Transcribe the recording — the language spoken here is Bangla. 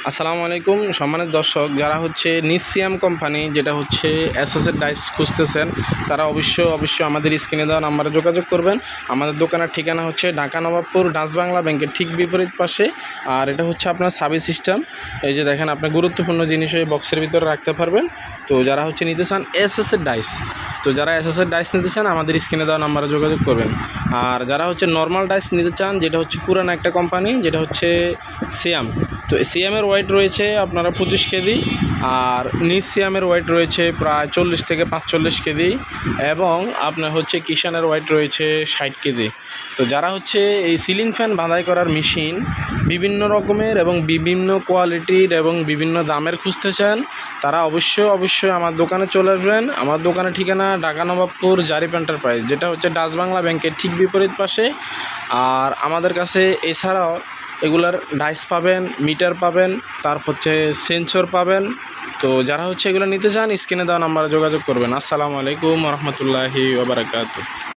আসসালামু আলাইকুম সম্মানিত দর্শক, যারা হচ্ছে নিসিয়াম কোম্পানি যেটা হচ্ছে এসএসের ডাইস খুঁজতেছেন তারা অবশ্যই আমাদের স্ক্রিনে দেওয়া নাম্বারে যোগাযোগ করবেন। আমাদের দোকানের ঠিকানা হচ্ছে ঢাকা নবাবপুর ডাচ বাংলা ব্যাংকের ঠিক বিপরীত পাশে। আর এটা হচ্ছে আপনার সাবি সিস্টেম। এই যে দেখেন, আপনি গুরুত্বপূর্ণ জিনিস এই বক্সের ভিতরে রাখতে পারবেন। তো যারা হচ্ছে নিতে চান এসএসের ডাইস, তো যারা এসএসের ডাইস নিতে চান আমাদের স্ক্রিনে দেওয়া নাম্বারে যোগাযোগ করবেন। আর যারা হচ্ছে নর্মাল ডাইস নিতে চান, যেটা হচ্ছে পুরানো একটা কোম্পানি, যেটা হচ্ছে সিয়াম, তো সিয়ামের ওয়েট রয়েছে আপনারা 25 কেজি, আর নিস সিয়ামের ওয়েট রয়েছে প্রায় 40 থেকে 45 কেজি, এবং আপনার হচ্ছে কিষানের ওয়েট রয়েছে 60 কেজি। তো যারা হচ্ছে এই সিলিং ফ্যান বাঁধাই করার মেশিন বিভিন্ন রকমের এবং বিভিন্ন কোয়ালিটির এবং বিভিন্ন দামের খুঁজতে চান, তারা অবশ্যই আমার দোকানে চলে আসবেন। আমার দোকানের ঠিকানা ঢাকা নবাবপুর জারিফ এন্টারপ্রাইজ, যেটা হচ্ছে ডাচ বাংলা ব্যাংকের ঠিক বিপরীত পাশে। আর আমাদের কাছে এছাড়াও এগুলার ডাইস পাবেন, মিটার পাবেন, তারপর হচ্ছে সেন্সর পাবেন। তো যারা হচ্ছে এগুলো নিতে চান স্ক্রিনে দেওয়া নাম্বারে যোগাযোগ করবেন। আসসালামু আলাইকুম রহমতুল্লাহি ওয়া বারাকাতুহু।